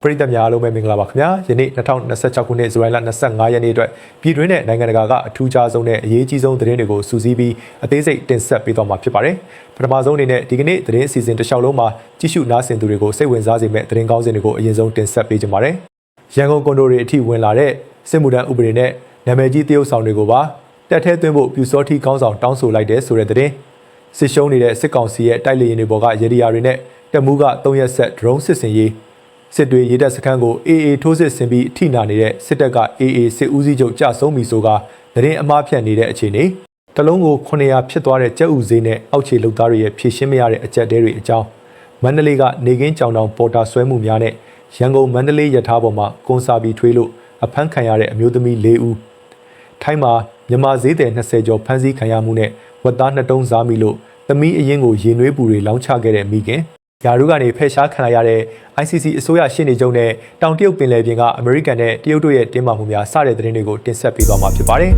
ပရိသတ်များအားလုံးပဲမင်္ဂလာပါခင်ဗျာယနေ့2026ခုနှစ်ဇူလိုင်လ25ရက်နေ့အတွက်ပြည်တွင်းနဲ့နိုင်ငံတကာကအထူးခြားဆုံးနဲ့အရေးကြီးဆုံးသတင်းတွေကိုစူးစီးပြီးအသေးစိတ်တင်ဆက်ပေးသွားမှာဖြစ်ပါတယ်ပထမဆုံးအနေနဲ့ဒီကနေ့သတင်းအစီအစဉ်တစ်လျှောက်လုံးမှာကြည့်ရှုနားဆင်သူတွေကိုစိတ်ဝင်စားစေမယ့်သတင်းကောင်းစင်တွေကိုအရင်ဆုံးတင်ဆက်ပေးကြပါမယ်ရန်ကုန်ကွန်ဒိုတွေအထိဝင်လာတဲ့စစ်မှုထမ်းဥပဒေနဲ့နာမည်ကြီးတရုတ်ဆောင်တွေကိုပါတက်ထဲသွင်းဖို့ပြူစောထီကောင်းဆောင်တောင်းဆိုလိုက်တဲ့ဆိုတဲ့သတင်းစစ်ရှုံးနေတဲ့စစ်ကောင်စီရဲ့တိုက်လေယာဉ်တွေပေါ်ကရေဒီယာတွေနဲ့တက်မှုက3ရက်ဆက် drone စစ်စင်ရေးစစ်တွေရေတပ်စခန်းကို AA ထိုးစစ်ဆင်ပြီးထိနာနေတဲ့စစ်တပ်က AA စစ်ဦးစီးချုပ်ကြဆုံးပြီဆိုကသတင်းအမှားဖြန့်နေတဲ့အခြေအနေတလုံးကို900ဖြစ်သွားတဲ့ကြက်ဥဈေးနဲ့အောက်ခြေလုပ်သားတွေရဲ့ဖြည့်ရှင်းမရတဲ့အကြက်တဲတွေအကြောင်းမန္တလေးကနေကင်းကြောင်တောင်ပေါ်တာဆွဲမှုများနဲ့ရန်ကုန်မန္တလေးရထားပေါ်မှာကွန်စာဘီထွေးလို့အဖမ်းခံရတဲ့အမျိုးသမီး4ဦးထိုင်းမှာမြန်မာဈေးသည်20ကျော်ဖမ်းဆီးခံရမှုနဲ့ဝက်သား2တုံးစားမိလို့သမီးအရင်ကိုရင်နွေးပူတွေလောင်းချခဲ့တဲ့မိခင်ယာရုကနေဖယ်ရှားခံရတဲ့ ICC အစိုးရရှေ့နေချုပ်နဲ့တောင်တရုတ်ပင်လယ်ပြင်ကအမေရိကန်နဲ့တရုတ်တို့ရဲ့တင်းမာမှုများစတဲ့သတင်းတွေကိုတင်ဆက်ပေးသွားမှာဖြစ်ပါတယ်။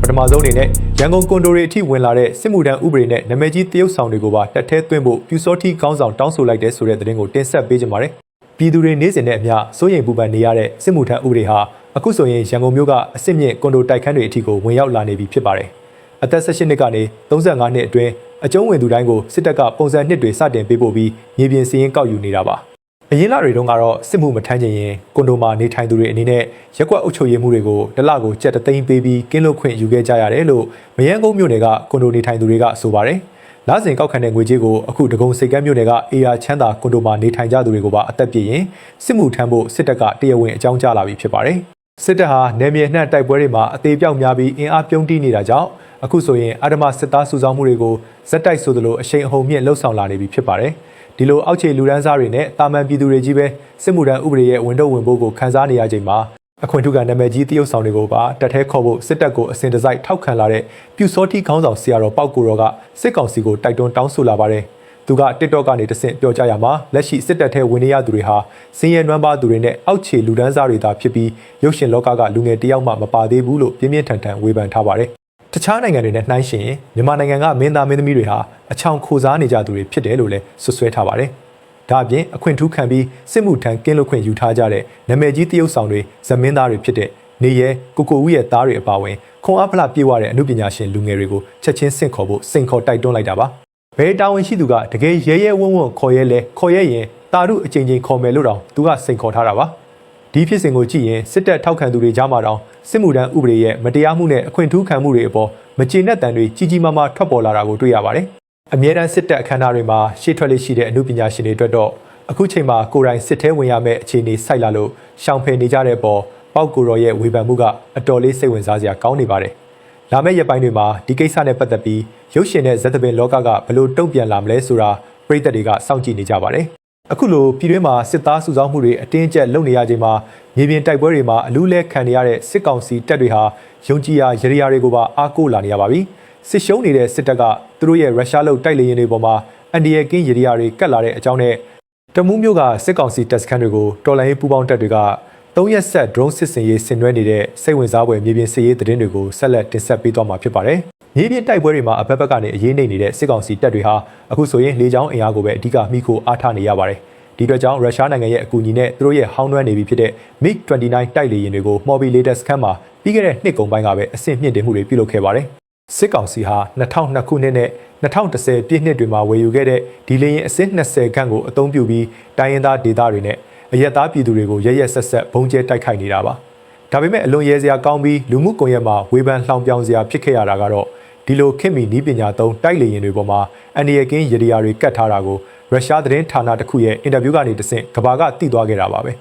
ပထမဆုံးအနေနဲ့ရန်ကုန်ကွန်ဒိုတွေအထိဝင်လာတဲ့စစ်မှုထမ်းဥပဒေနဲ့နာမည်ကြီးတရုတ်ဆောင်တွေကိုပါတက်ထဲသွင်းဖို့ပြူစောထီကောင်းဆောင်တောင်းဆိုလိုက်တဲ့ဆိုတဲ့သတင်းကိုတင်ဆက်ပေးကြပါမယ်။ပြည်သူတွေနေ့စဉ်နဲ့အမျှစိုးရိမ်ပူပန်နေရတဲ့စစ်မှုထမ်းဥပဒေဟာအခုဆိုရင်ရန်ကုန်မြို့ကအစ်စ်မြင့်ကွန်ဒိုတိုက်ခန်းတွေအထိကိုဝင်ရောက်လာနေပြီဖြစ်ပါတယ်။အသက်18နှစ်ကနေ35နှစ်အတွင်းအကျုံးဝင်သူတိုင်းကိုစစ်တပ်ကပုံစံနှစ်တွေစတင်ပေးပို့ပြီးမြေပြင်စည်ရင်းကောက်ယူနေတာပါအရင်လတွေတုန်းကတော့စစ်မှုမထမ်းချင်ရင်ကွန်ဒိုမှာနေထိုင်သူတွေအနေနဲ့ရက်ကွက်အုပ်ချုပ်ရေးမှုတွေကိုတစ်လကိုကျပ်3သိန်းပေးပြီးကင်းလွတ်ခွင့်ယူခဲ့ကြရတယ်လို့မရန်ကုန်မြို့နယ်ကကွန်ဒိုနေထိုင်သူတွေကဆိုပါတယ်လစဉ်ကောက်ခံတဲ့ငွေကြေးကိုအခုဒဂုံစိတ်ကမ်းမြို့နယ်ကအေယာချမ်းသာကွန်ဒိုမှာနေထိုင်ကြသူတွေကိုပါအသက်ပြည့်ရင်စစ်မှုထမ်းဖို့စစ်တပ်ကတရားဝင်အကြောင်းကြားလာပြီဖြစ်ပါတယ်စစ်တပ်ဟာနယ်မြေနှံ့တိုက်ပွဲတွေမှာအသေးပြောက်များပြီးအင်အားပြုံးတီးနေတာကြောင့်အခုဆိုရင်အာဓမစစ်သားစုဆောင်းမှုတွေကိုဇက်တိုက်ဆိုသလိုအရှိန်အဟုန်မြင့်လှုပ်ဆောင်လာနေပြီဖြစ်ပါတယ်။ဒီလိုအောက်ခြေလူဒန်းစားတွေနဲ့တာမန်ပြည်သူတွေကြီးပဲစစ်မှုထမ်းဥပဒေရဲ့ဝန်ထုတ်ဝန်ပိုးကိုခန်းစားနေရချိန်မှာအခွင့်ထုကနာမည်ကြီးတရုတ်ဆောင်တွေကိုပါတက်ထဲခေါ်ဖို့စစ်တပ်ကိုအစဉ်တစိုက်ထောက်ခံလာတဲ့ပြူစောထီခေါင်းဆောင်ဆရာတော်ပောက်ကိုတော်ကစစ်ကောင်စီကိုတိုက်တွန်းတောင်းဆိုလာပါတယ်။သူက TikTok ကနေတဆင့်ပြောကြရမှာလက်ရှိစစ်တပ်ထဲဝင်နေရသူတွေဟာစင်ရဲနွမ်းပါသူတွေနဲ့အောက်ခြေလူဒန်းစားတွေသာဖြစ်ပြီးရုပ်ရှင်လောကကလူငယ်တယောက်မှမပါသေးဘူးလို့ပြင်းပြင်းထန်ထန်ဝေဖန်ထားပါတယ်။တခြားနိုင်ငံတွေနဲ့နှိုင်းယှဉ်မြန်မာနိုင်ငံကမင်းသားမင်းသမီးတွေဟာအချောင်ခိုစားနေကြသူတွေဖြစ်တယ်လို့လည်းဆွဆွဲထားပါတယ်။ဒါအပြင်အခွင့်ထူးခံပြီးစစ်မှုထမ်းကင်းလွတ်ခွင့်ယူထားကြတဲ့နာမည်ကြီးတရုတ်ဆောင်တွေဇမင်းသားတွေဖြစ်တဲ့နေရဲကိုဦးရဲ့သားတွေအပါအဝင်ခွန်အားဖလားပြေဝတဲ့အမှုပညာရှင်လူငယ်တွေကိုချက်ချင်းဆင့်ခေါ်ဖို့စိန်ခေါ်တိုက်တွန်းလိုက်တာပါ။ဘယ်တာဝန်ရှိသူကတကယ်ရဲရဲဝံ့ဝံ့ခေါ်ရဲလဲခေါ်ရဲရင်တာရုအချိန်ချင်းခေါ်မယ်လို့တောင်သူကစိန်ခေါ်ထားတာပါ။ဒီဖြစ်စဉ်ကိုကြည့်ရင်စစ်တပ်ထောက်ခံသူတွေကြားမှာတောင်စစ်မှုထမ်းဥပဒေရဲ့မတရားမှုနဲ့အခွင့်ထူးခံမှုတွေအပေါ်မကျေနပ်တမ်းတွေကြီးကြီးမားမားထွက်ပေါ်လာတာကိုတွေ့ရပါတယ်။အမြဲတမ်းစစ်တပ်အခမ်းအနားတွေမှာရှေ့ထွက်လေ့ရှိတဲ့အမှုပညာရှင်တွေအတွက်တော့အခုချိန်မှာကိုယ်တိုင်စစ်ထဲဝင်ရမယ့်အခြေအနေစိုက်လာလို့ရှောင်ဖယ်နေကြတဲ့ပေါ်ပောက်ကိုတော်ရဲ့ဝေဖန်မှုကအတော်လေးစိတ်ဝင်စားစရာကောင်းနေပါတယ်။လာမယ့်ရက်ပိုင်းတွေမှာဒီကိစ္စနဲ့ပတ်သက်ပြီးရုပ်ရှင်နဲ့ဇက်သပင်လောကကဘယ်လိုတုံ့ပြန်လာမလဲဆိုတာပြည်သက်တွေကစောင့်ကြည့်နေကြပါတယ်။အခုလိုပြည်တွင်းမှာစစ်သားစုဆောင်းမှုတွေအတင်းအကျပ်လုပ်နေရချိန်မှာမြေပြင်တိုက်ပွဲတွေမှာအလူးလဲခံနေရတဲ့စစ်ကောင်စီတပ်တွေဟာယုံကြည်ရာရရတွေကိုပါအားကိုးလာနေရပါပြီ။စစ်ရှုံးနေတဲ့စစ်တပ်ကသူတို့ရဲ့ရုရှားလုံတိုက်လေယာဉ်တွေပေါ်မှာအန်ဒီရဲ့ကင်းရရတွေကတ်လာတဲ့အကြောင်းနဲ့တမူးမျိုးကစစ်ကောင်စီတပ်စခန်းတွေကိုတော်လှန်ရေးပူးပေါင်းတပ်တွေက3ရက်ဆက် drone စစ်စင်ရေးဆင်နွှဲနေတဲ့စိတ်ဝင်စားဖွယ်မြေပြင်စစ်ရေးသတင်းတွေကိုဆက်လက်တင်ဆက်ပေးသွားမှာဖြစ်ပါတယ်။မြေပြင်တိုက်ပွဲတွေမှာအဘက်ဘက်ကနေအရေးနှိမ့်နေတဲ့စစ်ကောင်စီတပ်တွေဟာအခုဆိုရင်လေကြောင်းအင်အားကိုပဲအဓိကမိခိုအားထားနေရပါတယ်။ဒီအတွက်ကြောင့်ရုရှားနိုင်ငံရဲ့အကူအညီနဲ့သူတို့ရဲ့ဟောင်းနှွမ်းနေပြီဖြစ်တဲ့ MiG-29 တိုက်လေယာဉ်တွေကိုမော်ဘီလေတပ်စခန်းမှာပြီးခဲ့တဲ့နှစ်ကုန်ပိုင်းကပဲအဆင့်မြင့်တင်မှုတွေပြုလုပ်ခဲ့ပါတယ်။စစ်ကောင်စီဟာ2002ခုနှစ်နဲ့2010ပြည့်နှစ်တွေမှာဝယ်ယူခဲ့တဲ့ဒီလေယာဉ်အဆင့်20ခန့်ကိုအသုံးပြုပြီးတိုင်းရင်းသားဒေသတွေနဲ့အရက်သားပြည်သူတွေကိုရရက်ဆက်ဆက်ဘုံကျဲတိုက်ခိုက်နေတာပါ။ဒါပေမဲ့အလွန်ရဲစရာကောင်းပြီးလူမှုကွန်ရက်မှာဝေဖန်လှောင်ပြောင်စရာဖြစ်ခဲ့ရတာကတော့ဒီလိုခင်မီနီးပညာသုံးတိုက်လေယာဉ်တွေပေါ်မှာအန်ဒီရဲ့ကင်းရရတွေကတ်ထားတာကိုရုရှားသတင်းဌာနတစ်ခုရဲ့အင်တာဗျူးကနေတဆင့်ကဘာကသိသွားခဲ့တာပါပဲ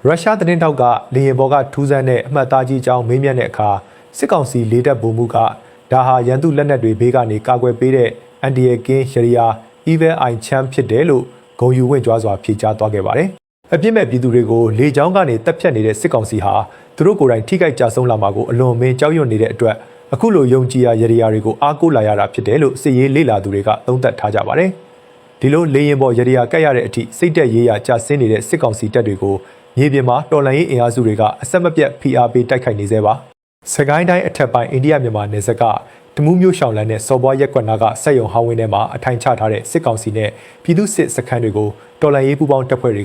ရုရှားသတင်းတောက်ကလေယာဉ်ပေါ်ကထူးဆန်းတဲ့အမှတ်သားကြီးအကြောင်းမေးမြန်းတဲ့အခါစစ်ကောင်စီလေတပ်ဗိုလ်မှူးကဒါဟာရန်သူလက်နက်တွေဘေးကနေကာကွယ်ပေးတဲ့အန်ဒီရဲ့ကင်းရရ Evil Eye Champ ဖြစ်တယ်လို့ဂုဏ်ယူဝင့်ကြွားစွာဖြေကြားသွားခဲ့ပါတယ်အပြစ်မဲ့ပြည်သူတွေကိုလေကြောင်းကနေတပ်ဖြတ်နေတဲ့စစ်ကောင်စီဟာသူတို့ကိုယ်တိုင်ထိခိုက်ကြဆုံးလာမှာကိုအလွန်မင်းကြောက်ရွံ့နေတဲ့အတွက်အခုလိုယုံကြည်ရာရရတွေကိုအားကိုးလာရတာဖြစ်တယ်လို့စစ်ရေးလေ့လာသူတွေကသုံးသပ်ထားကြပါတယ်ဒီလိုလေရင်ပေါ်ရရကတ်ရတဲ့အထိစိတ်တက်ရေးရကြဆင်းနေတဲ့စစ်ကောင်စီတပ်တွေကိုမြေပြင်မှာတော်လှန်ရေးအင်အားစုတွေကအဆက်မပြတ်ဖိအားပေးတိုက်ခိုက်နေသေးပါစကိုင်းတိုင်းအထက်ပိုင်းအိန္ဒိယမြန်မာနယ်စပ်က တမူးမျိုးရှောင်းလန်းနဲ့စော်ဘွားရက်ကွက်နာကစက်ရုံဟောင်းဝင်းထဲမှာအထိုင်ချထားတဲ့စစ်ကောင်စီနဲ့ပြည်သူစစ်စခန်းတွေကိုတော်လှန်ရေးပူးပေါင်းတပ်ဖွဲ့တွေက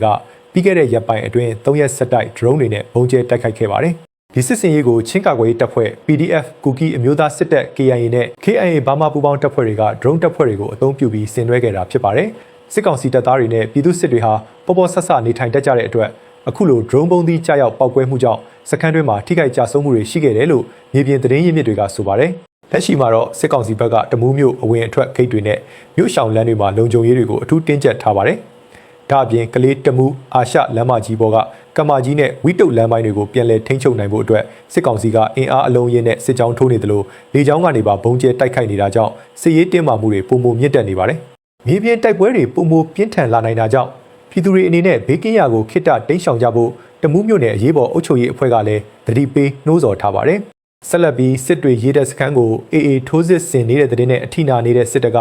ပြီးခဲ့တဲ့ရက်ပိုင်းအတွင်း3ရက်ဆက်တိုက် drone တွေနဲ့ပုံကျဲတိုက်ခိုက်ခဲ့ပါတယ်။ဒီစစ်စင်ရေးကိုချင်းကာကွယ်ရေးတပ်ဖွဲ့ PDF ကူကီအမျိုးသားစစ်တပ် KIA နဲ့ KIA ဘာမာပူးပေါင်းတပ်ဖွဲ့တွေက drone တပ်ဖွဲ့တွေကိုအသုံးပြုပြီးဆင်နွှဲခဲ့တာဖြစ်ပါတယ်။စစ်ကောင်စီတပ်သားတွေနဲ့ပြည်သူစစ်တွေဟာပေါ်ပေါ်ဆဆနေထိုင်တတ်ကြတဲ့အတွက်အခုလို drone ပုံသီးကြားရောက်ပောက်ကွဲမှုကြောင့်စခန်းတွင်းမှာထိခိုက်ကြဆုံးမှုတွေရှိခဲ့တယ်လို့မြေပြင်သတင်းရင်းမြစ်တွေကဆိုပါတယ်။လက်ရှိမှာတော့စစ်ကောင်စီဘက်ကတမူးမြို့အဝင်အထွက်ဂိတ်တွေနဲ့မြို့ရှောင်လမ်းတွေမှာလုံခြုံရေးတွေကိုအထူးတင်းကျပ်ထားပါတယ်။ဒါအပြင်ကလေးတမူးအာရှလမ်းမကြီးပေါ်ကကမာကြီးနဲ့ဝီတုတ်လမ်းပိုင်းတွေကိုပြန်လည်ထိန်းချုပ်နိုင်ဖို့အတွက်စစ်ကောင်စီကအင်အားအလုံးရင်းနဲ့စစ်ကြောင်းထိုးနေတယ်လို့လေကြောင်းကနေပါပုံကျဲတိုက်ခိုက်နေတာကြောင့်စစ်ရေးတင်းမာမှုတွေပုံမမြင့်တက်နေပါတယ်။မြေပြင်တိုက်ပွဲတွေပုံမပြင်းထန်လာနိုင်တာကြောင့်ပြည်သူတွေအနေနဲ့ဘေးကင်းရာကိုခိတ္တတိမ်းရှောင်ကြဖို့တမူးမြို့နယ်အရေးပေါ်အုပ်ချုပ်ရေးအဖွဲ့ကလည်းတတိပေးနှိုးဆော်ထားပါတယ်။ဆက်လက်ပြီးစစ်တွေရေးတဲ့စခန်းကို AA ထိုးစစ်ဆင်နေတဲ့တဲ့နဲ့အထိနာနေတဲ့စစ်တပ်က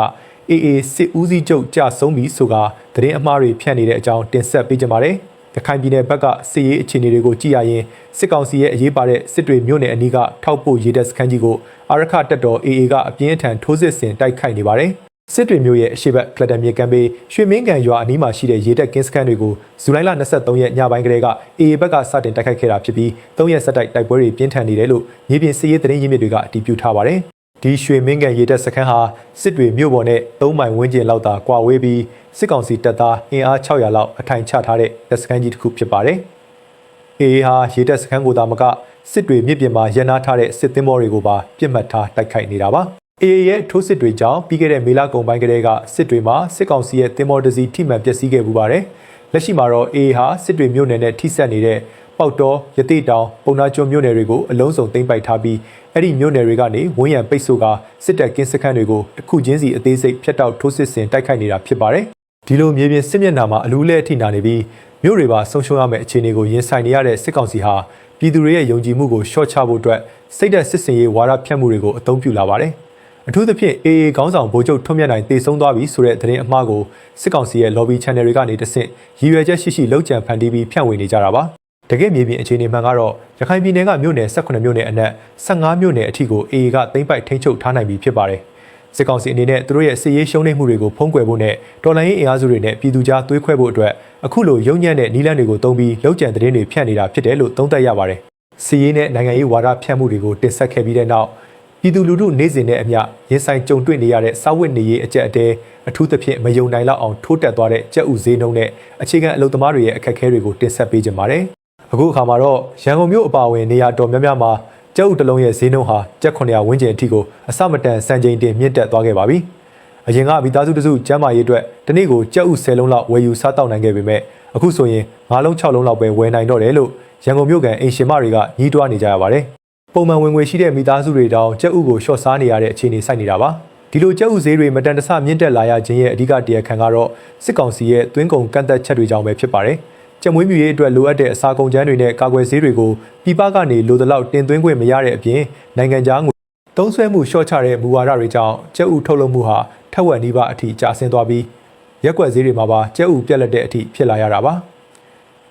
AA စစ်ဦးစီးချုပ်ကြဆုံးပြီးဆိုကသတင်းအမှားတွေဖြန့်နေတဲ့အကြောင်းတင်ဆက်ပေးကြပါမယ်။ရခိုင်ပြည်နယ်ဘက်ကစစ်ရေးအခြေအနေတွေကိုကြည့်ရရင်စစ်ကောင်စီရဲ့အရေးပါတဲ့စစ်တွေမြို့နယ်အနီးကထောက်ပို့ရေးတဲ့စခန်းကြီးကိုအာရခတပ်တော် AA ကအပြင်းအထန်ထိုးစစ်ဆင်တိုက်ခိုက်နေပါတယ်။စစ်တွေမြို့ရဲ့အရှိတ်ကလတန်မြေကမ်းဘေးရွှေမင်းကန်ရွာအနီးမှာရှိတဲ့ရေတပ်ကင်းစခန်းတွေကိုဇူလိုင်လ23ရက်ညပိုင်းကလေးက AA ဘက်ကစတင်တိုက်ခိုက်ခဲ့တာဖြစ်ပြီး3ရက်ဆက်တိုက်ပွဲတွေပြင်းထန်နေတယ်လို့မြေပြင်စစ်ရေးသတင်းရင်းမြစ်တွေကအတည်ပြုထားပါတယ်။ဒီရွှေမင်းကန်ရေတပ်စခန်းဟာစစ်တွေမြို့ပေါ်နဲ့3မိုင်ဝန်းကျင်လောက်သာကွာဝေးပြီးစစ်ကောင်စီတပ်သားအင်အား600လောက်အထိုင်ချထားတဲ့တပ်စခန်းကြီးတစ်ခုဖြစ်ပါတယ်။ AA ဟာရေတပ်စခန်းကိုသာမကစစ်တွေမြစ်ပြင်မှာရန်နာထားတဲ့စစ်သင်္ဘောတွေကိုပါပြစ်မှတ်ထားတိုက်ခိုက်နေတာပါ။ AA ရဲ့ထိုးစစ်တွေကြောင့်ပြီးခဲ့တဲ့မေလကုန်ပိုင်းကတည်းကစစ်တွေမှာစစ်ကောင်စီရဲ့သင်္ဘောတစီထိမှန်ပျက်စီးခဲ့ပူပါတယ်။လက်ရှိမှာတော့ AA ဟာစစ်တွေမြို့နယ်နဲ့ထိစပ်နေတဲ့ပေါက်တော်ရတိတောင်ပုံနာကျွန်းမြို့နယ်တွေကိုအလုံးစုံသိမ်းပိုက်ထားပြီးအဲ့ဒီမြို့နယ်တွေကနေဝန်းရံပိတ်ဆို့ကစစ်တပ်ကင်းစခန်းတွေကိုတစ်ခုချင်းစီအသေးစိတ်ဖျက်တောက်ထိုးစစ်ဆင်တိုက်ခိုက်နေတာဖြစ်ပါတယ်။ဒီလိုမြေပြင်စစ်မျက်နှာမှာအလူးလဲအထိနာနေပြီးမြို့တွေပါဆုံးရှုံးရမယ့်အခြေအနေကိုရင်ဆိုင်နေရတဲ့စစ်ကောင်စီဟာပြည်သူတွေရဲ့ယုံကြည်မှုကိုရှော့ချဖို့အတွက်စိတ်ဓာတ်စစ်စင်ရေးဝါဒဖြန့်မှုတွေကိုအသုံးပြုလာပါတယ်။အထူးသဖြင့် AA ခေါင်းဆောင်ဗိုလ်ချုပ်ထွန်းမြတ်နိုင်တည်ဆုံသွားပြီဆိုတဲ့သတင်းအမှားကိုစစ်ကောင်စီရဲ့ lobby channel တွေကနေတဆင့်ရည်ရွယ်ချက်ရှိရှိလှုပ်ကြံဖန်တီးပြီးဖြန့်ဝေနေကြတာပါတကယ်မြေပြင်အခြေအနေမှန်ကတော့ရခိုင်ပြည်နယ်ကမြို့နယ်18မြို့နယ်အနက်15မြို့နယ်အထိကို AA ကသိမ်းပိုက်ထိန်းချုပ်ထားနိုင်ပြီဖြစ်ပါတယ်စစ်ကောင်စီအနေနဲ့သူတို့ရဲ့စစ်ရေးရှုံးနိမ့်မှုတွေကိုဖုံးကွယ်ဖို့နဲ့တော်လှန်ရေးအင်အားစုတွေနဲ့ပြည်သူကြားသွေးခွဲဖို့အတွက်အခုလိုရုံညံ့တဲ့နီလန်းတွေကိုတုံးပြီးလှုပ်ကြံသတင်းတွေဖြန့်နေတာဖြစ်တယ်လို့သုံးသပ်ရပါတယ်စစ်ရေးနဲ့နိုင်ငံရေးဝါဒဖြန့်မှုတွေကိုတင်ဆက်ခဲ့ပြီးတဲ့နောက်ပြည်သူလူထုနေစဉ်နဲ့အမျှရင်ဆိုင်ကြုံတွေ့နေရတဲ့စာဝတ်နေရေးအကျက်အတဲအထူးသဖြင့်မယုံနိုင်လောက်အောင်ထိုးတက်သွားတဲ့ကြက်ဥဈေးနှုန်းနဲ့အခြေခံအလုပ်သမားတွေရဲ့အခက်အခဲတွေကိုတင်ဆက်ပေးကြပါတယ်။အခုအခါမှာတော့ရန်ကုန်မြို့အပါအဝင်နေရာတော်များများမှာကြက်ဥတစ်လုံးရဲ့ဈေးနှုန်းဟာကျပ်900ဝန်းကျင်အထိကိုအစမတန်စံချိန်တင်မြင့်တက်သွားခဲ့ပါပြီ။အရင်ကမိသားစုတစုကျန်းမာရေးအတွက်ဒီနေ့ကိုကြက်ဥ10လုံးလောက်ဝယ်ယူစားတောက်နိုင်ခဲ့ပေမဲ့အခုဆိုရင်9လုံး6လုံးလောက်ပဲဝယ်နိုင်တော့တယ်လို့ရန်ကုန်မြို့ကန်အိမ်ရှင်မတွေကညှိတွားနေကြရပါတယ်။ပုံမှန်ဝင်ငွေရှိတဲ့မိသားစုတွေတောင်ကြက်ဥကိုရှော့စားနေရတဲ့အခြေအနေစိုက်နေတာပါဒီလိုကြက်ဥဈေးတွေမတန်တဆမြင့်တက်လာရခြင်းရဲ့အဓိကတရားခံကတော့စစ်ကောင်စီရဲ့သွင်းကုန်ကန့်သက်ချက်တွေကြောင့်ပဲဖြစ်ပါတယ်ကြက်မွေးမြူရေးအတွက်လိုအပ်တဲ့အစာကုန်ကြမ်းတွေနဲ့ကာကွယ်ဆေးတွေကိုပြည်ပကနေလိုသလောက်တင်သွင်းခွင့်မရတဲ့အပြင်နိုင်ငံခြားငွေသုံးစွဲမှုရှော့ချတဲ့မူဝါဒတွေကြောင့်ကြက်ဥထုတ်လုပ်မှုဟာထက်ဝက်နီးပါးအထိကျဆင်းသွားပြီးရက်ွက်ဈေးတွေမှာပါကြက်ဥပြက်လက်တဲ့အထိဖြစ်လာရတာပ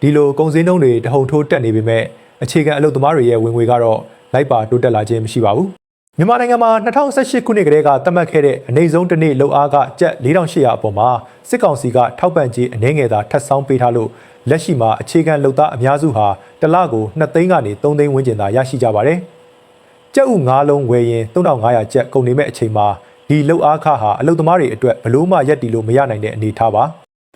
ါဒီလိုကုန်စည်နှုန်းတွေတဟုန်ထိုးတက်နေပေမဲ့အခြေခံအလုပ်သမားတွေရဲ့ဝင်ငွေကတော့လိုက်ပါတိုးတက်လာခြင်းမရှိပါဘူးမြန်မာနိုင်ငံမှာ2018ခုနှစ်ကတည်းကသတ်မှတ်ခဲ့တဲ့အနေဆုံးတစ်နေ့လုပ်အားကကျပ်4800အပေါ်မှာစစ်ကောင်စီကထောက်ပံ့ကြေးအနည်းငယ်သာထပ်ဆောင်းပေးထားလို့လက်ရှိမှာအခြေခံလုပ်သားအများစုဟာတစ်လကို2သိန်းကနေ3သိန်းဝန်းကျင်သာရရှိကြပါတယ်ကျပ်ဥ9လုံးဝယ်ရင်3500ကျပ်ကုန်နေမဲ့အချိန်မှာဒီလုပ်အားခဟာအလုပ်သမားတွေအတွက်ဘလို့မှရက်တီလို့မရနိုင်တဲ့အနေအထားပါ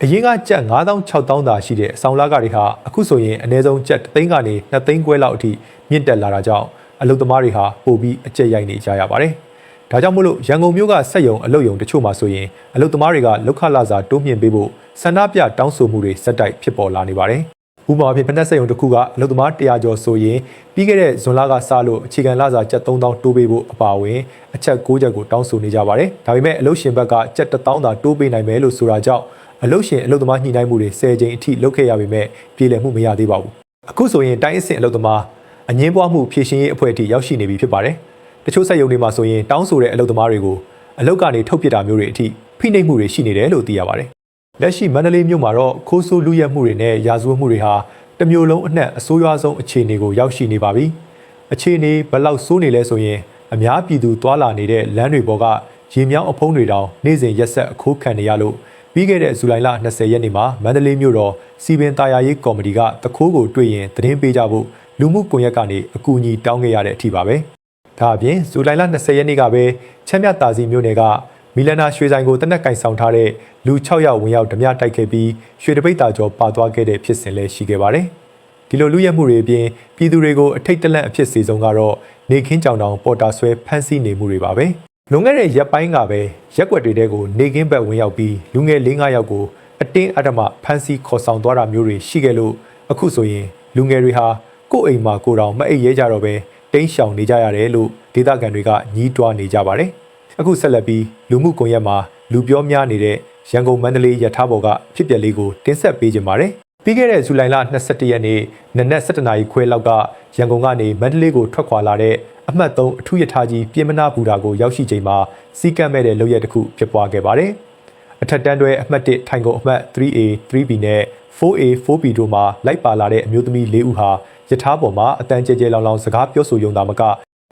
အရင်ကကျပ်9000-6000သာရှိတဲ့အဆောင်လာကတွေဟာအခုဆိုရင်အနည်းဆုံးကျပ်3သိန်းကနေ2သိန်းခွဲလောက်အထိမြင့်တက်လာတာကြောင့်အလုပ်သမားတွေဟာပိုပြီးအကျက်ရိုက်နေကြရပါတယ်။ဒါကြောင့်မို့လို့ရန်ကုန်မြို့ကစက်ရုံအလုပ်ရုံတချို့မှာဆိုရင်အလုပ်သမားတွေကလောက်ခလာစာတိုးမြင့်ပေးဖို့ဆန္ဒပြတောင်းဆိုမှုတွေစက်တိုက်ဖြစ်ပေါ်လာနေပါတယ်။ဥပမာဖြင့်ဖက်နက်စက်ရုံတစ်ခုကအလုပ်သမား100ကျော်ဆိုရင်ပြီးခဲ့တဲ့ဇွန်လကစလို့အခြေခံလစာကျပ်3000တိုးပေးဖို့အပါအဝင်အချက်6ချက်ကိုတောင်းဆိုနေကြပါတယ်။ဒါပေမဲ့အလုပ်ရှင်ဘက်ကကျပ်1000သာတိုးပေးနိုင်မယ်လို့ဆိုတာကြောင့်အလုပ်ရှင်အလုပ်သမားညှိနှိုင်းမှုတွေ10ကြိမ်အထိလုပ်ခဲ့ရပေမဲ့ပြည်လည်မှုမရသေးပါဘူး။အခုဆိုရင်တိုင်းအဆင့်အလုပ်သမားအငင်းပွားမှုဖြည့်ရှင်ရေးအဖွဲ့အထိရောက်ရှိနေပြီဖြစ်ပါတယ်။တချို့စက်ရုံတွေမှာဆိုရင်တောင်းဆိုတဲ့အလုပ်သမားတွေကိုအလုပ်ကနေထုတ်ပစ်တာမျိုးတွေအထိဖိနှိပ်မှုတွေရှိနေတယ်လို့သိရပါတယ်။လက်ရှိမန္တလေးမြို့မှာတော့ခိုးဆိုးလူရက်မှုတွေနဲ့ရာဇဝတ်မှုတွေဟာတစ်မျိုးလုံးအနှံ့အဆိုးရွားဆုံးအခြေအနေကိုရောက်ရှိနေပါပြီ။အခြေအနေဘယ်လောက်ဆိုးနေလဲဆိုရင် အများပြည်သူသွာလာနေတဲ့လမ်းတွေပေါ်ကရေမြောင်းအဖုံးတွေတောင်နေ့စဉ်ရက်ဆက်အခိုးခံနေရလို့ပြီးခဲ့တဲ့ဇူလိုင်လ20ရက်နေ့မှာမန္တလေးမြို့တော်စီပင်တာယာရေးကော်မတီကတခိုးကိုတွေ့ရင်သတင်းပေးကြဖို့လူမှုကွန်ရက်ကနေအကူအညီတောင်းခဲ့ရတဲ့အထိပါပဲ။ဒါအပြင်ဇူလိုင်လ20ရက်နေ့ကပဲချမ်းမြတာစီမြို့နယ်ကမီလနာရွှေဆိုင်ကိုတနက်ကင်ဆောင်ထားတဲ့လူ6ယောက်ဝင်ရောက်ဓမြတိုက်ခဲ့ပြီးရွှေတပိတ်တာကျော်ပါသွားခဲ့တဲ့ဖြစ်စဉ်လည်းရှိခဲ့ပါတယ်။ဒီလိုလူရဲမှုတွေအပြင်ပြည်သူတွေကိုအထိတ်တလန့်အဖြစ်စီဆုံးကတော့နေခင်းကြောင်တောင်ပေါ်တာဆွဲဖမ်းဆီးနေမှုတွေပါပဲ။လွန်ခဲ့တဲ့ရက်ပိုင်းကပဲရက်ွက်တွေတဲကိုနေခင်းဘက်ဝင်ရောက်ပြီးလူငယ်၄-၅ယောက်ကိုအတင်းအဓမ္မဖမ်းဆီးခေါ်ဆောင်သွားတာမျိုးတွေရှိခဲ့လို့အခုဆိုရင်လူငယ်တွေဟာကိုယ့်အိမ်မှာကိုယ်တော်မအိပ်ရဲကြတော့ပဲတိမ်းရှောင်နေကြရတယ်လို့ဒေသခံတွေကညှိတွားနေကြပါတယ်။အခုဆက်လက်ပြီးလူမှုကွန်ရက်မှာလူပြောများနေတဲ့ရန်ကုန်မန္တလေးရထားပေါ်ကဖြစ်ပျက်လေးကိုတင်ဆက်ပေးကြပါမယ်။ပြီးခဲ့တဲ့ဇူလိုင်လ21ရက်နေ့နနက်7:00 နာရီခွဲလောက်ကရန်ကုန်ကနေမန္တလေးကိုထွက်ခွာလာတဲ့အမှတ်3အထူးရထားကြီးပြင်မနာဘူတာကိုရောက်ရှိချိန်မှာစီးကပ်မဲ့တဲ့လုပ်ရက်တစ်ခုဖြစ်ပွားခဲ့ပါတယ်။အထက်တန်းတွဲအမှတ်1ထိုင်ကုန်အမှတ် 3A 3B နဲ့ 4A 4B တို့မှာလိုက်ပါလာတဲ့အမျိုးသမီး4ဦးဟာရထားပေါ်မှာအတန်းကျဲကျဲလောင်လောင်စကားပြောဆိုရုံသာမက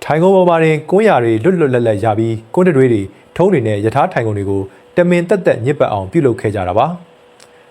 ထိုင်ကုန်ပေါ်မှာတွင်ကွန်းရာတွေလွတ်လွတ်လပ်လပ်ရပြီးကွန်းတွေတွေထုံးတွေနဲ့ရထားထိုင်ကုန်တွေကိုတမင်တက်တက်ညစ်ပတ်အောင်ပြုလုပ်ခဲ့ကြတာပါ။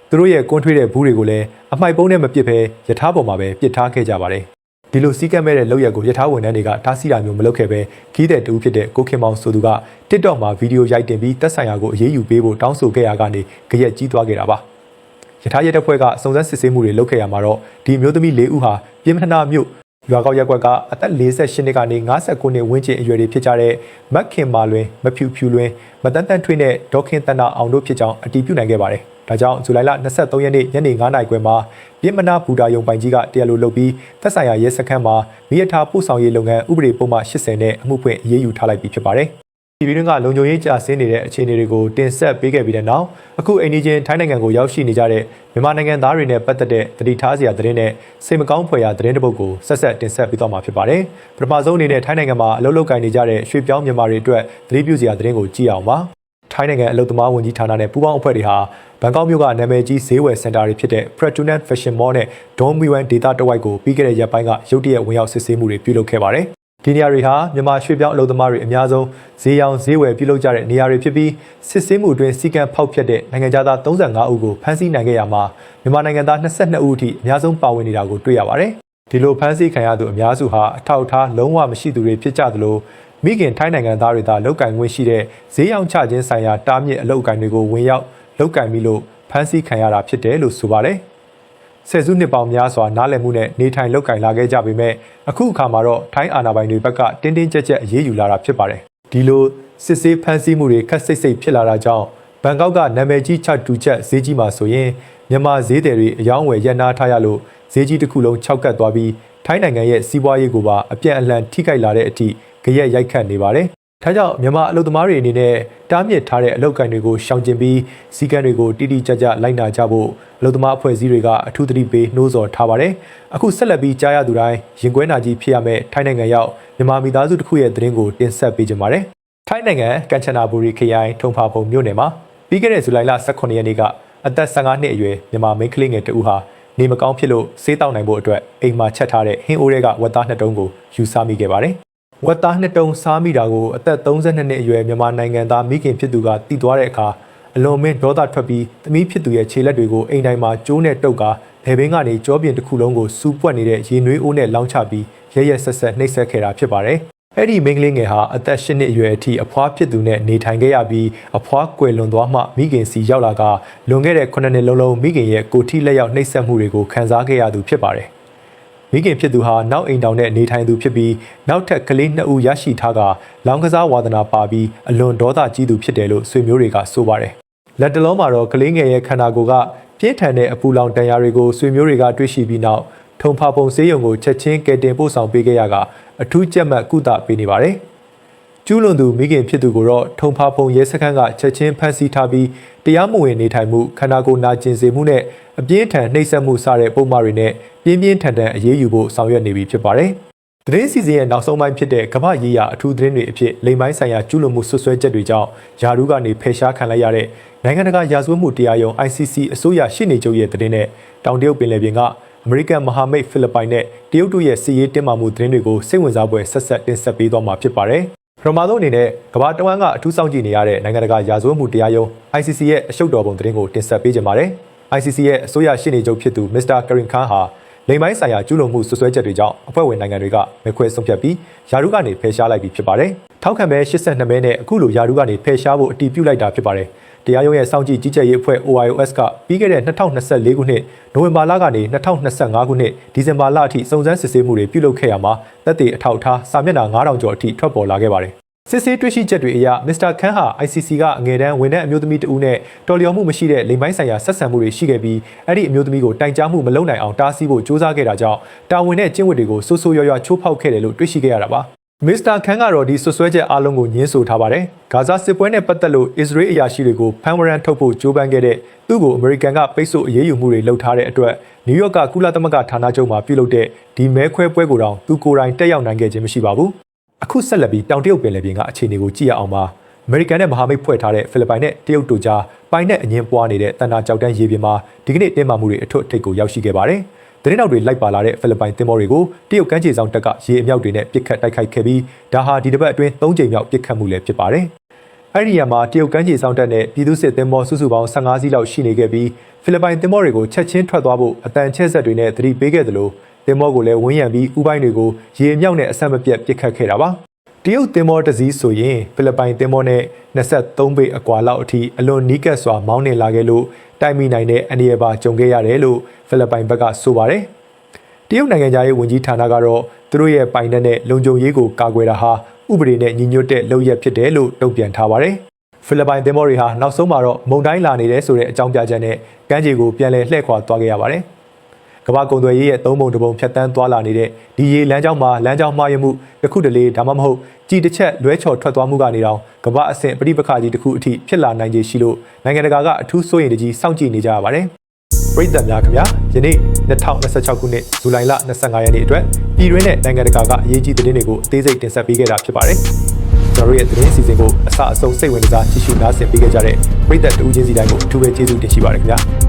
သူတို့ရဲ့ကွန်းထွေးတဲ့ဘူးတွေကိုလည်းအမှိုက်ပုံးနဲ့မပစ်ဘဲရထားပေါ်မှာပဲပစ်ထားခဲ့ကြပါတယ်။ဒီလိုစီးကပ်မဲ့တဲ့လုပ်ရက်ကိုရထားဝန်ထမ်းတွေကတားဆီးတာမျိုးမလုပ်ခဲ့ဘဲခီးတဲ့တူဖြစ်တဲ့ကိုခင်မောင်ဆိုသူက TikTok မှာဗီဒီယိုရိုက်တင်ပြီးတက်ဆိုင်ရာကိုအရေးယူပေးဖို့တောင်းဆိုခဲ့ရကနေကြရက်ကြီးသွားခဲ့တာပါ။ရထားရဲတပ်ဖွဲ့ကစုံစမ်းစစ်ဆေးမှုတွေလုပ်ခဲ့ရမှာတော့ဒီမျိုးသမီး၄ဦးဟာပြင်းမထနာမြို့ရွာကောက်ရက်ကွက်ကအသက်48နှစ်ကနေ59နှစ်ဝန်းကျင်အရွယ်တွေဖြစ်ကြတဲ့မက်ခင်မာလွင်မဖြူဖြူလွင်မတန်းတန်းထွေးနဲ့ဒေါခင်တန်နာအောင်တို့ဖြစ်ကြောင်းအတည်ပြုနိုင်ခဲ့ပါတယ်။ဒါကြောင့်ဇူလိုင်လ23ရက်နေ့ညနေ9:00နာရီခွဲမှာပြင်မနာဘူတာယုံပိုင်ကြီးကတရားလိုလုပ်ပြီးသက်ဆိုင်ရာရဲစခန်းမှာမိရထားပို့ဆောင်ရေးလုပ်ငန်းဥပဒေပုံမှန်80နဲ့အမှုဖွင့်အရေးယူထားလိုက်ပြီးဖြစ်ပါတယ်။ဒီပြည်တွင်းကလုံခြုံရေးကျဆင်းနေတဲ့အခြေအနေတွေကိုတင်ဆက်ပေးခဲ့ပြီးတဲ့နောက်အခုအိန္ဒိချင်းထိုင်းနိုင်ငံကိုရောက်ရှိနေကြတဲ့မြန်မာနိုင်ငံသားတွေနဲ့ပတ်သက်တဲ့သတိထားစရာသတင်းနဲ့စိတ်မကောင်းဖွယ်ရာသတင်းတစ်ပုဒ်ကိုဆက်ဆက်တင်ဆက်ပေးသွားမှာဖြစ်ပါတယ်။ပထမဆုံးအနေနဲ့ထိုင်းနိုင်ငံမှာအလုပ်လုပ်ကိုင်နေကြတဲ့ရွှေပြောင်းမြန်မာတွေအတွက်သတိပြုစရာသတင်းကိုကြည့်အောင်ပါ။ထိုင်းနိုင်ငံအလုပ်သမားဝန်ကြီးဌာနနဲ့ပူးပေါင်းအဖွဲ့တွေဟာဘန်ကောက်မြို့ကနာမည်ကြီးဈေးဝယ်စင်တာတွေဖြစ်တဲ့ Pratunam Fashion Mall နဲ့ Don Mueang Data တဝိုက်ကိုပြီးခဲ့တဲ့ရက်ပိုင်းကရုတ်တရက်ဝင်ရောက်စစ်ဆေးမှုတွေပြုလုပ်ခဲ့ပါတယ်။ဒီနေရာတွေဟာမြန်မာရွှေပြောင်းအလုပ်သမားတွေအများဆုံးဈေးရောင်းဈေးဝယ်ပြုလုပ်ကြတဲ့နေရာတွေဖြစ်ပြီးစစ်ဆေးမှုအတွင်းစီကံဖောက်ဖျက်တဲ့နိုင်ငံသား35ဦးကိုဖမ်းဆီးနိုင်ခဲ့ရမှာမြန်မာနိုင်ငံသား22ဦးအထိအများဆုံးပါဝင်နေတာကိုတွေ့ရပါတယ်။ဒီလိုဖမ်းဆီးခံရသူအများစုဟာအထောက်အထားလုံးဝမရှိသူတွေဖြစ်ကြသလိုမိခင်ထိုင်းနိုင်ငံသားတွေသာလောက်ကင်ခွင့်ရှိတဲ့ဈေးရောင်းချခြင်းဆိုင်ရာတားမြစ်အလုပ်ကိုင်တွေကိုဝင်ရောက်လောက်ကင်ပြီးလို့ဖမ်းဆီးခံရတာဖြစ်တယ်လို့ဆိုပါတယ်။ဆယ်စုနှစ်ပေါင်းများစွာနားလည်မှုနဲ့နေထိုင်လောက်ကင်လာခဲ့ကြပေမဲ့အခုအခါမှာတော့ထိုင်းအာဏာပိုင်တွေဘက်ကတင်းတင်းကြပ်ကြပ်အရေးယူလာတာဖြစ်ပါတယ်။ဒီလိုစစ်ဆေးဖမ်းဆီးမှုတွေခက်စိတ်စိတ်ဖြစ်လာတာကြောင့်ဘန်ကောက်ကနာမည်ကြီးချတူချက်ဈေးကြီးမှာဆိုရင်မြန်မာဈေးတယ်တွေအယောင်းဝယ်ရပ်နားထားရလို့ဈေးကြီးတစ်ခုလုံးခြောက်ကပ်သွားပြီးထိုင်းနိုင်ငံရဲ့စီးပွားရေးကိုပါအပြန့်အလှန်ထိခိုက်လာတဲ့အထိကြရက်ရိုက်ခတ်နေပါတယ်။ဒါကြောင့်မြန်မာအလုပ်သမားတွေအနေနဲ့တားမြစ်ထားတဲ့အလုပ်ကိုင်တွေကိုရှောင်ကျဉ်ပြီးစည်းကမ်းတွေကိုတိတိကျကျလိုက်နာကြဖို့အလုပ်သမားအဖွဲ့အစည်းတွေကအထူးသတိပေးနှိုးဆော်ထားပါတယ်။အခုဆက်လက်ပြီးကြားရသူတိုင်းရင်ကွဲနာကြီးဖြစ်ရမယ့်ထိုင်းနိုင်ငံရောက်မြန်မာမိသားစုတစ်ခုရဲ့သတင်းကိုတင်ဆက်ပေးကြပါမယ်။ထိုင်းနိုင်ငံကန်ချနာဘူရီခရိုင်ထုံဖာပုံမြို့နယ်မှာပြီးခဲ့တဲ့ဇူလိုင်လ18ရက်နေ့ကအသက်15နှစ်အရွယ်မြန်မာမိန်းကလေးငယ်တဦးဟာနေမကောင်းဖြစ်လို့ဆေးတောက်နိုင်ဖို့အတွက်အိမ်မှာချက်ထားတဲ့ဟင်းအိုးတွေကဝက်သား2တုံးကိုယူစားမိခဲ့ပါတယ်။ဝက်သား2တုံးစားမိတာကိုအသက်32နှစ်အရွယ်မြန်မာနိုင်ငံသားမိခင်ဖြစ်သူကသိသွားတဲ့အခါအလွန်မင်းဒေါသထွက်ပြီးသမီးဖြစ်သူရဲ့ခြေလက်တွေကိုအိမ်တိုင်းမှာကျိုးနဲ့တုပ်ကာလယ်ဘင်းကနေကြောပြင်တစ်ခုလုံးကိုစူးပွက်နေတဲ့ရေနွေးအိုးနဲ့လောင်းချပြီးရဲရဲဆက်ဆက်နှိပ်စက်ခဲ့တာဖြစ်ပါတယ်။အဲ့ဒီမိန်းကလေးငယ်ဟာအသက်8နှစ်အရွယ်အထိအဖွားဖြစ်သူနဲ့နေထိုင်ခဲ့ရပြီးအဖွားကွယ်လွန်သွားမှမိခင်စီရောက်လာကလွန်ခဲ့တဲ့9နှစ်လုံးမိခင်ရဲ့ကိုထိလက်ရောက်နှိပ်စက်မှုတွေကိုခံစားခဲ့ရသူဖြစ်ပါတယ်။မိခင်ဖြစ်သူဟာနောက်အိမ်တောင်နဲ့နေထိုင်သူဖြစ်ပြီးနောက်ထပ်ကလေး2ဦးရရှိထားကလောင်းကစားဝါသနာပါပြီးအလွန်ဒေါသကြီးသူဖြစ်တယ်လို့ဆွေမျိုးတွေကဆိုပါတယ်။လက်တလုံးမှာတော့ကလေးငယ်ရဲ့ခန္ဓာကိုယ်ကပြင်းထန်တဲ့အပူလောင်တန်ရာတွေကိုဆွေမျိုးတွေကတွေ့ရှိပြီးနောက်ထုံဖာပုံဆေးရုံကိုချက်ချင်းကယ်တင်ပို့ဆောင်ပေးခဲ့ရကအထူးကြက်မှတ်ကုသပေးနေပါတယ်။ကျူးလွန်သူမိခင်ဖြစ်သူကိုတော့ထုံဖာပုံရဲစခန်းကချက်ချင်းဖမ်းဆီးထားပြီးတရားမဝင်နေထိုင်မှုခန္ဓာကိုယ်နာကျင်စေမှုနဲ့အပြင်းထန်နှိပ်စက်မှုစတဲ့ပုံမှန်တွေနဲ့ပြင်းပြင်းထန်ထန်အရေးယူဖို့ဆောင်ရွက်နေပြီဖြစ်ပါတယ်။သတင်းစီစဉ်ရဲ့နောက်ဆုံးပိုင်းဖြစ်တဲ့ကမ္ဘာရေးရာအထူးသတင်းတွေအဖြစ်လိမ်ပိုင်းဆိုင်ရာကျူးလွန်မှုဆွဆွဲချက်တွေကြောင့်ယာရုကနေဖယ်ရှားခံလိုက်ရတဲ့နိုင်ငံတကာရာဇဝတ်မှုတရားရုံး ICC အစိုးရရှေ့နေချုပ်ရဲ့သတင်းနဲ့တောင်တရုတ်ပင်လယ်ပြင်ကအမေရိကန်မဟာမိတ်ဖိလစ်ပိုင်နဲ့တရုတ်တို့ရဲ့စစ်ရေးတင်းမာမှုသတင်းတွေကိုစိတ်ဝင်စားဖွယ်ဆက်ဆက်တင်ဆက်ပေးသွားမှာဖြစ်ပါတယ်။ ပထမဆုံးအနေနဲ့ကမ္ဘာတဝန်းကအထူးစောင့်ကြည့်နေရတဲ့နိုင်ငံတကာရာဇဝတ်မှုတရားရုံး ICC ရဲ့အရှုပ်တော်ပုံသတင်းကိုတင်ဆက်ပေးကြပါတယ်။ ICC ရဲ့အစိုးရရှေ့နေချုပ်ဖြစ်သူ Mr. Karim Khan ဟာလိမ်ပိုင်းဆိုင်ရာကျူးလွန်မှုဆွဆွဲချက်တွေကြောင့်အဖွဲ့ဝင်နိုင်ငံတွေကမဲခွဲဆုံးဖြတ်ပြီးယာရုကနေဖယ်ရှားလိုက်ပြီးဖြစ်ပါတယ်။ထောက်ခံမဲ82မဲနဲ့အခုလိုယာရုကနေဖယ်ရှားဖို့အတည်ပြုလိုက်တာဖြစ်ပါတယ်။တရားရုံးရဲ့စောင့်ကြည့်ကြီးကြပ်ရေးအဖွဲ့ OIOS ကပြီးခဲ့တဲ့2024ခုနှစ်နိုဝင်ဘာလကနေ2025ခုနှစ်ဒီဇင်ဘာလအထိစုံစမ်းစစ်ဆေးမှုတွေပြုလုပ်ခဲ့ရမှာသက်သေအထောက်အထားစာမျက်နှာ9000ကျော်အထိထွက်ပေါ်လာခဲ့ပါတယ်။စစ်ဆေးတွေ့ရှိချက်တွေအရ Mr. Khan ဟာ ICC ကအငယ်တန်းဝန်ထမ်းအမျိုးသမီးတဦးနဲ့တော်လျော်မှုမရှိတဲ့လိမ်ပိုင်းဆိုင်ရာဆက်ဆံမှုတွေရှိခဲ့ပြီးအဲ့ဒီအမျိုးသမီးကိုတိုင်ကြားမှုမလုပ်နိုင်အောင်တားဆီးဖို့ကြိုးစားခဲ့တာကြောင့်တာဝန်နဲ့ကျင့်ဝတ်တွေကိုဆိုးဆိုးရွားရွားချိုးဖောက်ခဲ့တယ်လို့တွေ့ရှိခဲ့ရတာပါ။ Mr. Khan ကတော့ဒီဆွဆွဲချက်အလုံးကိုညှင်းဆိုထားပါတယ်။ဂါဇာစစ်ပွဲနဲ့ပတ်သက်လို့အစ္စရေးအရာရှိတွေကိုဖမ်းဝရမ်းထုတ်ဖို့ကြိုးပမ်းခဲ့တဲ့သူ့ကိုအမေရိကန်ကပိတ်ဆို့အရေးယူမှုတွေလုပ်ထားတဲ့အတွက်နယူးယောက်ကကုလသမဂ္ဂဌာနချုပ်မှာပြုလုပ်တဲ့ဒီမဲခွဲပွဲကိုတောင်သူကိုယ်တိုင်တက်ရောက်နိုင်ခဲ့ခြင်းမရှိပါဘူး။အခုဆက်လက်ပြီးတောင်တရုတ်ပင်လယ်ပြင်ကအခြေအနေကိုကြည့်ရအောင်ပါ။အမေရိကန်နဲ့မဟာမိတ်ဖွဲ့ထားတဲ့ဖိလစ်ပိုင်နဲ့တရုတ်တို့ကြားပိုင်နဲ့အငင်းပွားနေတဲ့တန်တာကြောက်တန်းရေပြင်မှာဒီကနေ့တင်းမာမှုတွေအထွတ်အထိပ်ကိုရောက်ရှိခဲ့ပါတယ်။သတင်းတောက်တွေလိုက်ပါလာတဲ့ဖိလစ်ပိုင်သင်္ဘောတွေကိုတရုတ်ကမ်းခြေဆောင်တပ်ကရေအမြောက်တွေနဲ့ပစ်ခတ်တိုက်ခိုက်ခဲ့ပြီးဒါဟာဒီတစ်ပတ်အတွင်း3ကြိမ်မြောက်ပစ်ခတ်မှုလည်းဖြစ်ပါတယ်။အဲဒီနေရာမှာတရုတ်ကမ်းခြေဆောင်တပ်နဲ့ပြည်သူ့စစ်သင်္ဘောစုစုပေါင်း15စီးလောက်ရှိနေခဲ့ပြီးဖိလစ်ပိုင်သင်္ဘောတွေကိုချက်ချင်းထွက်သွားဖို့အတန်ချဲ့ဆက်တွေနဲ့သတိပေးခဲ့သလိုသင်္ဘောကိုလည်းဝန်းရံပြီးဥပိုင်းတွေကိုရေအမြောက်နဲ့အဆက်မပြတ်ပစ်ခတ်ခဲ့တာပါ။တရုတ်သင်္ဘောတစ်စီးဆိုရင်ဖိလစ်ပိုင်သင်္ဘောနဲ့23ပေအကွာလောက်အထိအလွန်နီးကပ်စွာမောင်းနှင်လာခဲ့လို့တိုက်မိနိုင်တဲ့အန္တရာယ်ပါကြုံခဲ့ရတယ်လို့ဖိလစ်ပိုင်ဘက်ကဆိုပါတယ်။တရုတ်နိုင်ငံသားရေးဝန်ကြီးဌာနကတော့သူတို့ရဲ့ပိုင်နက်နဲ့လုံခြုံရေးကိုကာကွယ်တာဟာဥပဒေနဲ့ညီညွတ်တဲ့လုပ်ရက်ဖြစ်တယ်လို့တုံ့ပြန်ထားပါတယ်။ဖိလစ်ပိုင်သင်္ဘောတွေဟာနောက်ဆုံးမှာတော့မုန်တိုင်းလာနေတယ်ဆိုတဲ့အကြောင်းပြချက်နဲ့ကမ်းခြေကိုပြန်လည်လှည့်ခွာသွားခဲ့ရပါတယ်။ကမ္ဘာကုန်သွယ်ရေးရဲ့3ပုံ1ပုံဖြတ်တန်းသွားလာနေတဲ့ဒီရေလမ်းကြောင်းမှာလမ်းကြောင်းမှားယွင်းမှုတစ်ခုတလေဒါမှမဟုတ်ကြည်တစ်ချက်လွဲချော်ထွက်သွားမှုကနေတောင်ကမ္ဘာအဆင့်ပဋိပက္ခကြီးတစ်ခုအထိဖြစ်လာနိုင်ခြေရှိလို့နိုင်ငံတကာကအထူးစိုးရိမ်တကြီးစောင့်ကြည့်နေကြရပါတယ်။ပရိသတ်များခင်ဗျာယနေ့2026ခုနှစ်ဇူလိုင်လ25ရက်နေ့အတွက်ပြည်တွင်းနဲ့နိုင်ငံတကာကအရေးကြီးသတင်းတွေကိုအသေးစိတ်တင်ဆက်ပေးခဲ့တာဖြစ်ပါတယ်။ကျွန်တော်တို့ရဲ့သတင်းစီစဉ်ကိုအစအဆုံးစိတ်ဝင်စားကြည့်ရှုနားဆင်ပေးခဲ့ကြတဲ့ပရိသတ်တူးချင်းစီတိုင်းကိုအထူးပဲကျေးဇူးတင်ရှိပါတယ်ခင်ဗျာ။